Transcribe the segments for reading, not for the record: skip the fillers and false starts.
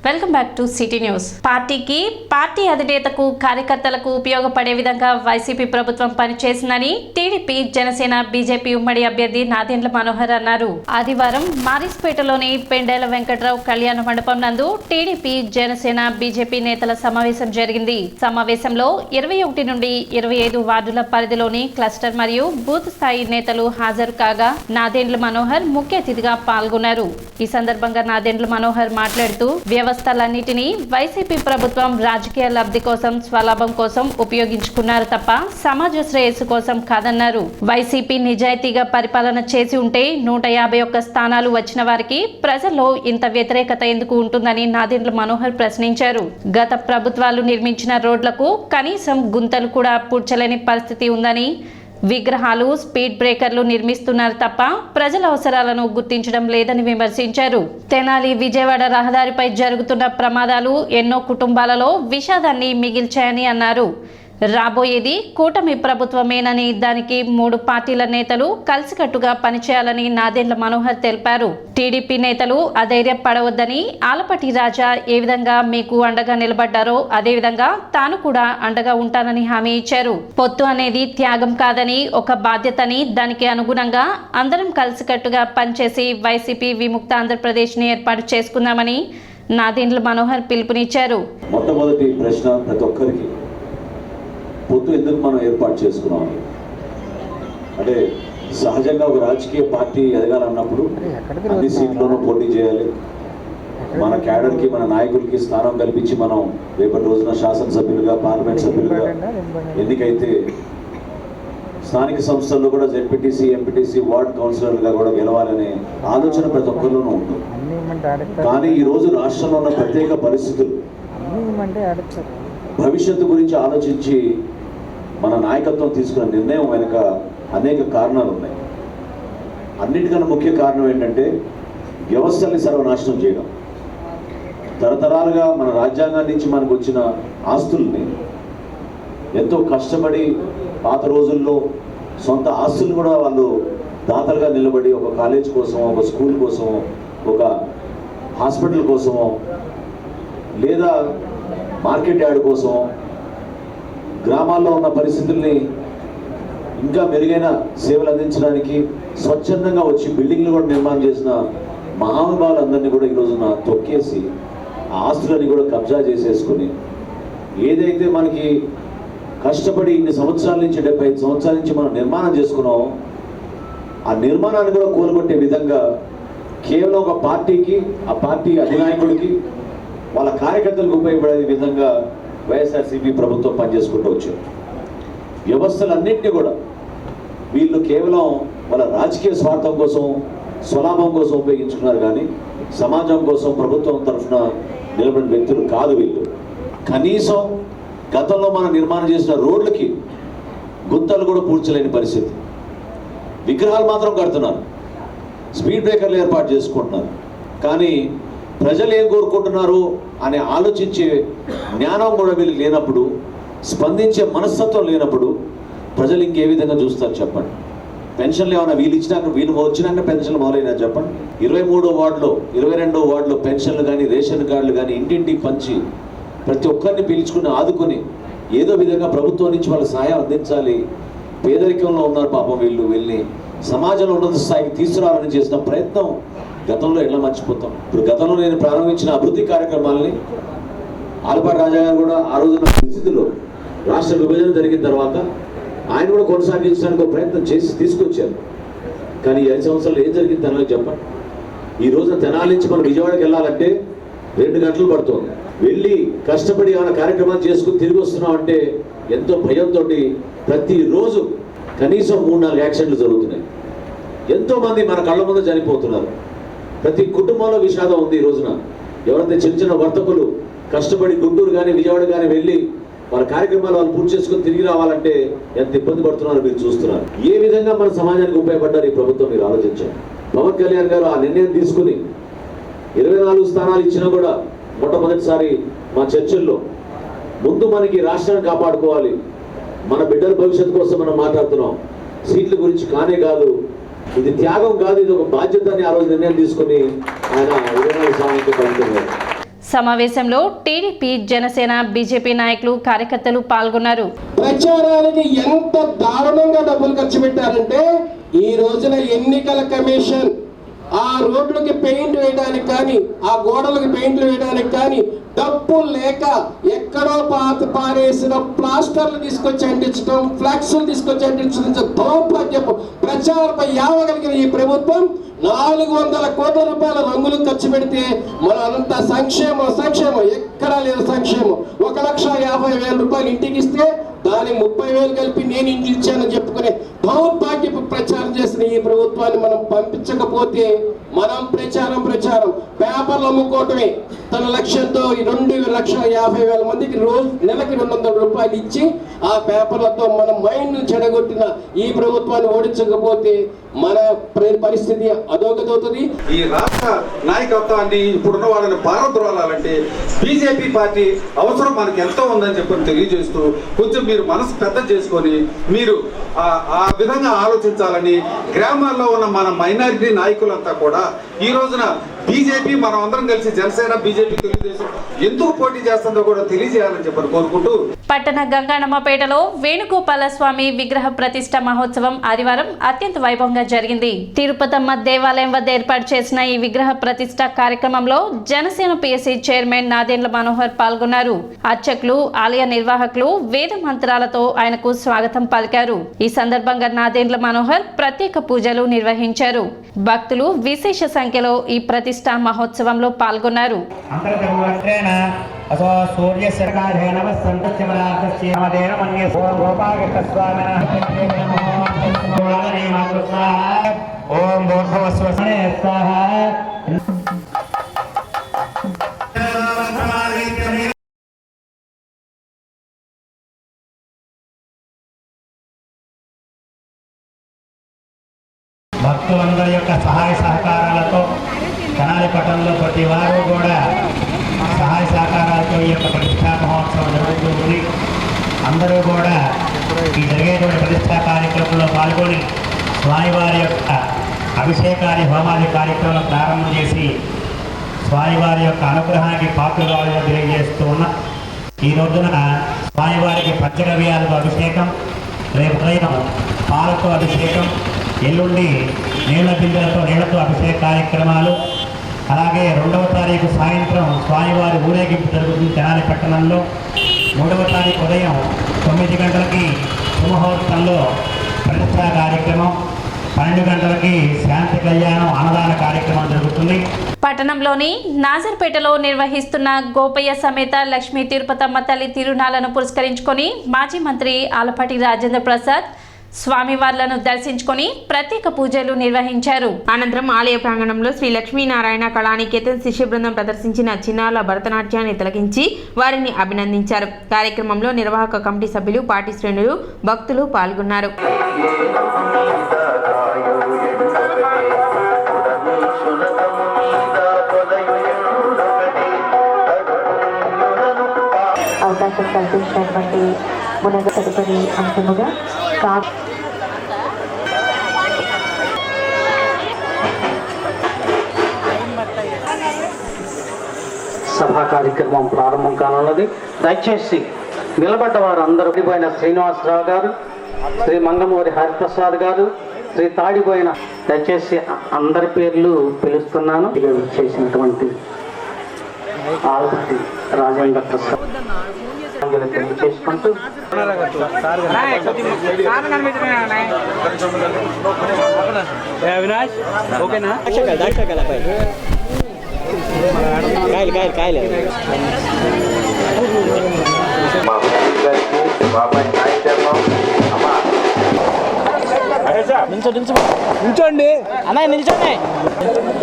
Welcome back to city news. Party అధినేతకు కార్యకర్తలకు ఉపయోగపడే విధంగా వైసీపీ ప్రభుత్వం పనిచేసిందని టీడీపీ జనసేన బీజేపీ ఉమ్మడి అభ్యర్థి నాదెండ్ల మనోహర్ అన్నారు. ఆదివారం మారిస్పేటలోని పెండేల వెంకట్రావు కళ్యాణ మండపం నందు టీడీపీ జనసేన బీజేపీ నేతల సమావేశం జరిగింది. సమావేశంలో 21 నుండి 25 వార్డుల పరిధిలోని క్లస్టర్ మరియు బూత్ స్థాయి నేతలు హాజరు కాగా నాదెండ్ల మనోహర్ ముఖ్య అతిథిగా పాల్గొన్నారు. ఈ సందర్భంగా నాదెండ్ల మనోహర్ మాట్లాడుతూ వ్యవస్థలన్నిటినీ వైసీపీ ప్రభుత్వం రాజకీయ లబ్ధి కోసం స్వలాభం కోసం ఉపయోగించుకున్నారు తప్ప సమాజ శ్రేయస్సు కోసం కాదన్నారు. వైసీపీ నిజాయితీగా పరిపాలన చేసి ఉంటే 151 స్థానాలు వచ్చిన వారికి ప్రజల్లో ఇంత వ్యతిరేకత ఎందుకు ఉంటుందని నాదెండ్ల మనోహర్ ప్రశ్నించారు. గత ప్రభుత్వాలు నిర్మించిన రోడ్లకు కనీసం గుంతలు కూడా పూడ్చలేని పరిస్థితి ఉందని, విగ్రహాలు స్పీడ్ బ్రేకర్లు నిర్మిస్తున్నారు తప్ప ప్రజల అవసరాలను గుర్తించడం లేదని విమర్శించారు. తెనాలి విజయవాడ రహదారిపై జరుగుతున్న ప్రమాదాలు ఎన్నో కుటుంబాలలో విషాదాన్ని మిగిల్చాయని అన్నారు. రాబోయేది కూటమి ప్రభుత్వమేనని, దానికి 3 పార్టీల నేతలు కలిసికట్టుగా పనిచేయాలని నాదెండ్ల మనోహర్ తెలిపారు. టీడీపీ నేతలు అధైర్యపడవద్దని, ఆలపాటి రాజా ఏ విధంగా మీకు అండగా నిలబడ్డారో అదేవిధంగా తాను కూడా అండగా ఉంటానని హామీ ఇచ్చారు. పొత్తు అనేది త్యాగం కాదని, ఒక బాధ్యతని, దానికి అనుగుణంగా అందరం కలిసికట్టుగా పనిచేసి వైసీపీ విముక్త ఆంధ్రప్రదేశ్ ని ఏర్పాటు చేసుకుందామని నాదెండ్ల మనోహర్ పిలుపునిచ్చారు. మొట్టమొదటి ప్రశ్న ప్రతి ఒక్కరికి, పొత్తు ఎందుకు మనం ఏర్పాటు చేసుకున్నాం అంటే, సహజంగా ఒక రాజకీయ పార్టీ ఎదగాలన్నప్పుడు అన్ని సీట్లోనూ పోటీ చేయాలి. మన క్యాడర్కి, మన నాయకులకి స్థానం కల్పించి మనం రేపటి రోజున శాసనసభ్యులుగా, పార్లమెంట్ సభ్యులుగా ఎన్నికైతే స్థానిక సంస్థల్లో కూడా జెడ్పీటీసీ, ఎంపీటీసీ, వార్డ్ కౌన్సిలర్గా కూడా గెలవాలనే ఆలోచన ప్రతి ఒక్కరిలోనూ ఉంటుంది. కానీ ఈరోజు రాష్ట్రంలో ఉన్న ప్రత్యేక పరిస్థితులు, భవిష్యత్తు గురించి ఆలోచించి మన నాయకత్వం తీసుకున్న నిర్ణయం వెనుక అనేక కారణాలు ఉన్నాయి. అన్నిటికన్నా ముఖ్య కారణం ఏంటంటే వ్యవస్థల్ని సర్వనాశనం చేయడం. తరతరాలుగా మన రాజ్యాంగం నుంచి మనకు వచ్చిన ఆస్తుల్ని ఎంతో కష్టపడి పాత రోజుల్లో సొంత ఆస్తులు కూడా వాళ్ళు దాతలుగా నిలబడి ఒక కాలేజ్ కోసమో, ఒక స్కూల్ కోసమో, ఒక హాస్పిటల్ కోసమో, లేదా మార్కెట్ యార్డ్ కోసం గ్రామాల్లో ఉన్న పరిస్థితుల్ని ఇంకా మెరుగైన సేవలు అందించడానికి స్వచ్ఛందంగా వచ్చి బిల్డింగ్లు కూడా నిర్మాణం చేసిన మహానుభావులందరినీ కూడా ఈరోజున తొక్కేసి ఆ ఆస్తులని కూడా కబ్జా చేసేసుకుని, ఏదైతే మనకి కష్టపడి ఇన్ని సంవత్సరాల నుంచి 75 సంవత్సరాల నుంచి మనం నిర్మాణం చేసుకున్నామో ఆ నిర్మాణాన్ని కూడా కోలుకొట్టే విధంగా కేవలం ఒక పార్టీకి, ఆ పార్టీ అధినాయకుడికి, వాళ్ళ కార్యకర్తలకు ఉపయోగపడే విధంగా వైఎస్ఆర్సీపీ ప్రభుత్వం పనిచేసుకుంటూ వచ్చారు. వ్యవస్థలన్నింటినీ కూడా వీళ్ళు కేవలం వాళ్ళ రాజకీయ స్వార్థం కోసం, స్వలాభం కోసం ఉపయోగించుకున్నారు. కానీ సమాజం కోసం, ప్రభుత్వం తరఫున నిలబడిన వ్యక్తులు కాదు వీళ్ళు. కనీసం గతంలో మనం నిర్మాణం చేసిన రోడ్లకి గుంతలు కూడా పూడ్చలేని పరిస్థితి. విగ్రహాలు మాత్రం కడుతున్నారు, స్పీడ్ బ్రేకర్లు ఏర్పాటు చేసుకుంటున్నారు. కానీ ప్రజలు ఏం కోరుకుంటున్నారు అని ఆలోచించే జ్ఞానం కూడా వీళ్ళు లేనప్పుడు, స్పందించే మనస్తత్వం లేనప్పుడు ప్రజలు ఇంకే విధంగా చూస్తారు చెప్పండి? పెన్షన్లు ఏమైనా వీళ్ళు ఇచ్చినాక, వీళ్ళు వచ్చినాక పెన్షన్లు మొదలైనా చెప్పండి? 23వ వార్డులో, 22వ వార్డులో పెన్షన్లు కానీ, రేషన్ కార్డులు కానీ ఇంటింటికి పంచి ప్రతి ఒక్కరిని పిలుచుకుని ఆదుకొని ఏదో విధంగా ప్రభుత్వం నుంచి వాళ్ళ సహాయం అందించాలి. పేదరికంలో ఉన్నారు పాపం వీళ్ళు. వెళ్ళి సమాజంలో ఉన్నత స్థాయికి తీసుకురావాలని చేసిన ప్రయత్నం గతంలో ఎలా మర్చిపోతాం? ఇప్పుడు గతంలో నేను ప్రారంభించిన అభివృద్ధి కార్యక్రమాలని ఆలపాటి రాజా గారు కూడా ఆ రోజున పరిస్థితుల్లో రాష్ట్ర విభజన జరిగిన తర్వాత ఆయన కూడా కొనసాగించడానికి ఒక ప్రయత్నం చేసి తీసుకొచ్చారు. కానీ 5 సంవత్సరాలు ఏం జరిగింది తెనాలి చెప్పండి? ఈ రోజున తెనాలి నుంచి మనం విజయవాడకి వెళ్ళాలంటే 2 గంటలు పడుతుంది. వెళ్ళి కష్టపడి ఏమైనా కార్యక్రమాలు చేసుకుని తిరిగి వస్తున్నామంటే ఎంతో భయంతో ప్రతిరోజు కనీసం 3-4 యాక్సిడెంట్లు జరుగుతున్నాయి. ఎంతోమంది మన కళ్ళ ముందు చనిపోతున్నారు. ప్రతి కుటుంబంలో విషాదం ఉంది. ఈ రోజున ఎవరైతే చిన్న చిన్న వర్తకులు కష్టపడి గుంటూరు కానీ, విజయవాడ కానీ వెళ్ళి వాళ్ళ కార్యక్రమాలు వాళ్ళు పూర్తి చేసుకుని తిరిగి రావాలంటే ఎంత ఇబ్బంది పడుతున్నారో మీరు చూస్తున్నారు. ఏ విధంగా మన సమాజానికి ఉపయోగపడ్డారు ఈ ప్రభుత్వం మీరు ఆలోచించారు. పవన్ కళ్యాణ్ గారు ఆ నిర్ణయం తీసుకుని 24 స్థానాలు ఇచ్చినా కూడా మొట్టమొదటిసారి మా చర్చల్లో ముందు మనకి రాష్ట్రాన్ని కాపాడుకోవాలి, మన బిడ్డల భవిష్యత్తు కోసం మనం మాట్లాడుతున్నాం. సీట్ల గురించి కానే కాదు, ఇది త్యాగం కాదు, ఇది ఒక బాధ్యత అని ఆ రోజు నిర్ణయం తీసుకుని ఆయన 24 స్థానానికి పలుకుతున్నారు. సమావేశంలో టీడీపీ, జనసేన, బీజేపీ నాయకులు, కార్యకర్తలు పాల్గొన్నారు. ప్రచారానికి ఎంత దారుణంగా డబ్బులు ఖర్చు పెట్టారంటే ఈ రోజున ఎన్నికల కమిషన్ ఆ రోడ్లకి పెయింట్ వేయడానికి కానీ ఆ గోడలకు పెయింట్లు వేయడానికి కానీ డబ్బు లేక ఎక్కడో పారేసిన ప్లాస్టర్లు తీసుకొచ్చి అంటించడం, ఫ్లాక్స్లు తీసుకొచ్చి అంటించడం దౌర్భాగ్యపు ప్రచారంపై యావగలిగిన ఈ ప్రభుత్వం 400 కోట్ల రూపాయల రంగులు ఖర్చు పెడితే మన అంత సంక్షేమం ఎక్కడా లేదు. సంక్షేమం 1,50,000 రూపాయలు ఇంటికి ఇస్తే దాని 30,000 కలిపి నేను ఇంటికి ఇచ్చానని చెప్పుకునే దౌర్భాగ్యపు ప్రచారం చేసిన ఈ ప్రభుత్వాన్ని మనం పంపించకపోతే మనం ప్రచారం పేపర్లు అమ్ముకోవటమే తన లక్ష్యంతో 2,50,000 మందికి నెలకి 200 రూపాయలు ఇచ్చి ఆ పేపర్లతో మన మైండ్ చెడగొట్టిన ఈ ప్రభుత్వాన్ని ఓడించకపోతే మన పరిస్థితి అధోగతవుతుంది. ఈ రాష్ట్ర నాయకత్వాన్ని ఇప్పుడున్న వాళ్ళని పారద్రోలాలంటే బీజేపీ పార్టీ అవసరం మనకి ఎంతో ఉందని చెప్పని తెలియజేస్తూ కొంచెం మీరు మనసు పెద్ద చేసుకొని మీరు ఆ విధంగా ఆలోచించాలని గ్రామాల్లో ఉన్న మన మైనారిటీ నాయకులంతా కూడా ఈ రోజున బీజేపీ మనం అందరం కలిసి జనసేన, బీజేపీ, తెలుగుదేశం ఎందుకు పోటీ చేస్తుందో కూడా తెలియజేయాలని చెప్పని కోరుకుంటూ పట్టణ గంగానమ్మపేటలో వేణుగోపాల స్వామి విగ్రహ ప్రతిష్ట మహోత్సవం ఆదివారం అత్యంత వైభవంగా జరిగింది. తిరుపతమ్మ దేవాలయం వద్ద ఏర్పాటు చేసిన ఈ విగ్రహ ప్రతిష్ట కార్యక్రమంలో జనసేన పిఎస్సి చైర్మన్ నాదెండ్ల మనోహర్ పాల్గొన్నారు. అర్చకులు, ఆలయ నిర్వాహకులు వేద మంత్రాలతో ఆయనకు స్వాగతం పలికారు. ఈ సందర్భంగా నాదెండ్ల మనోహర్ ప్రత్యేక పూజలు నిర్వహించారు. భక్తులు విశేష సంఖ్యలో ఈ ప్రతిష్ట మహోత్సవంలో పాల్గొన్నారు. భక్తులందరి యొక్క సహాయ సహకారాలతో కనాలి పట్టణంలో ప్రతి వారు కూడా సహాయ సహకారాలతో ఈ యొక్క ప్రతిష్టా మహోత్సవం జరుగుతుంది. అందరూ కూడా ఈ జరిగేటువంటి ప్రతిష్టా కార్యక్రమంలో పాల్గొని స్వామివారి యొక్క అభిషేకాది హోమాది కార్యక్రమం ప్రారంభం చేసి స్వామివారి యొక్క అనుగ్రహానికి పాత్రలు తెలియజేస్తూ ఉన్న ఈ రోజున స్వామివారికి పంచగవ్యాలతో అభిషేకం, రేపు ఉదయం పాలతో అభిషేకం, ఎల్లుండి నీళ్లతో అభిషేక కార్యక్రమాలు, అలాగే 2వ తారీఖు సాయంత్రం స్వామివారి ఊరేగింపు జరుగుతుంది తెనాలి పట్టణంలో. 3వ తారీఖు ఉదయం 9 గంటలకి సుముహూర్తంలో ప్రతిష్టా కార్యక్రమం, 12 గంటలకి శాంతి కళ్యాణం, అన్నదాన కార్యక్రమం జరుగుతుంది. పట్టణంలోని నాజర్పేటలో నిర్వహిస్తున్న గోపయ్య సమేత లక్ష్మీ తిరుపతమ్మ తల్లి తిరునాళ్లను పురస్కరించుకొని మాజీ మంత్రి ఆలపాటి రాజేంద్ర ప్రసాద్ స్వామివార్లను దర్శించుకొని ప్రత్యేక పూజలు నిర్వహించారు. అనంతరం ఆలయ ప్రాంగణంలో శ్రీ లక్ష్మీనారాయణ కళానికేతన్ శిష్య బృందం ప్రదర్శించిన చిన్నారుల భరతనాట్యాన్ని తిలకించి వారిని అభినందించారు. కార్యక్రమంలో నిర్వాహక కమిటీ సభ్యులు, పార్టీ శ్రేణులు, భక్తులు పాల్గొన్నారు. అవకాశం కల్పించినటువంటి మునగ తదుపరి అంశముగా సభా కార్యక్రమం ప్రారంభం కానున్నది. దయచేసి నిలబడ్డ వారు అందరూ పోయిన శ్రీనివాసరావు గారు, శ్రీ మంగమూరి హరిప్రసాద్ గారు, శ్రీ తాడిపోయిన దయచేసి అందరి పేర్లు పిలుస్తున్నాను. చేసినటువంటి ఆలపాటి రాజేంద్ర ప్రసాద్ తెలియజేసుకుంటూ అవినాష్ ఓకేనా కాయలు నిల్చోండి అన్నయ్య, నిల్చోండి.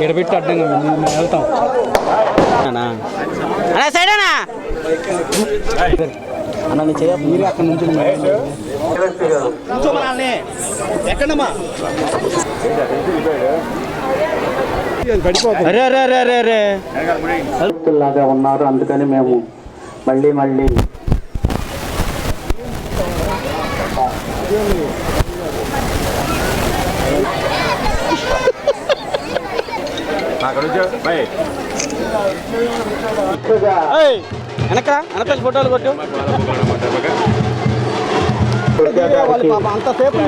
ఎడబెట్టి అడ్డంగా వెళ్తాం అన్నా సైడ్ అన్నా అన్న నీ చేయ మీరు అక్కడ నుంచి ఎక్కడమ్మా లాగా ఉన్నారు. అందుకని మేము మళ్ళీ అక్కడ వెనక ఫోటోలు కొట్టు అంతసేపు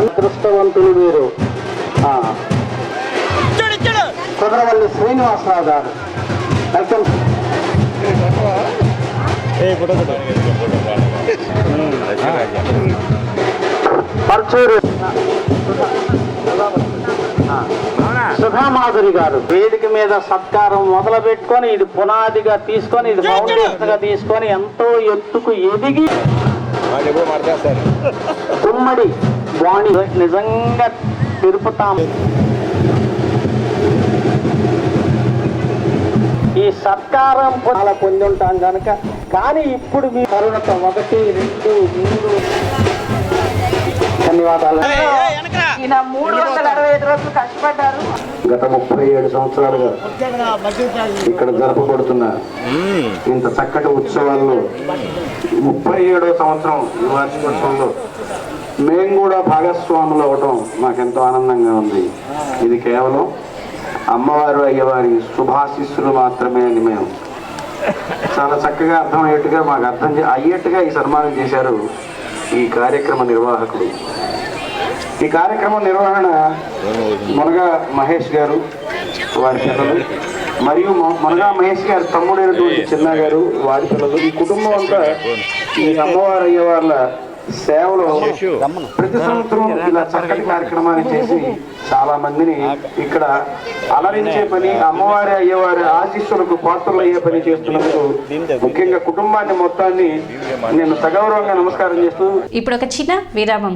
అదృష్టవంతులు వీరు కుదరవల్లి శ్రీనివాసరావు గారు. పర్చూరు సుధామాధురి గారు వేదిక మీద సత్కారం మొదలు పెట్టుకొని ఇది పునాదిగా తీసుకొని ఇది ఫౌండేషన్ గా తీసుకొని ఎంతో ఎత్తుకు ఎదిగి గుమ్మడి వాణి నిజంగా తిరుపుతాం. ఈ సత్కారం చాలా పొంది ఉంటాం కనుక, కానీ ఇప్పుడు మీ కరుణత 1, 2, 3 ధన్యవాదాలు. గత 37 సంవత్సరాలుగా ఇక్కడ జరపబడుతున్న ఇంత చక్కటి ఉత్సవాల్లో 37వ సంవత్సరం ఈ వార్షికోత్సవంలో మేము కూడా భాగస్వాములు అవటం మాకెంతో ఆనందంగా ఉంది. ఇది కేవలం అమ్మవారు అయ్యవారి శుభాశిస్సులు మాత్రమే అని మేము చాలా చక్కగా అర్థమయ్యేట్టుగా మాకు అయ్యేట్టుగా ఈ సన్మానం చేశారు ఈ కార్యక్రమ నిర్వాహకులు. ఈ కార్యక్రమం నిర్వహణ మునగా మహేష్ గారు, వారి పిల్లలు, మరియు మునగా మహేష్ గారి తమ్ముడైనటువంటి చిన్న గారు, వారి పిల్లలు, ఈ కుటుంబం అంతా ఈ అమ్మవారు అయ్యవార్ల సేవలో ప్రతి సంవత్సరం ఇలా చక్కటి కార్యక్రమాన్ని చేసి చాలా మందిని ఇక్కడ అలరించే పని, అమ్మవారి అయ్యవారి ఆశీస్సులకు పాత్రలు అయ్యే పని చేస్తున్నందుకు ముఖ్యంగా కుటుంబాన్ని మొత్తాన్ని నేను సగౌరవంగా నమస్కారం చేస్తూ ఇప్పుడు ఒక చిన్న విరామం.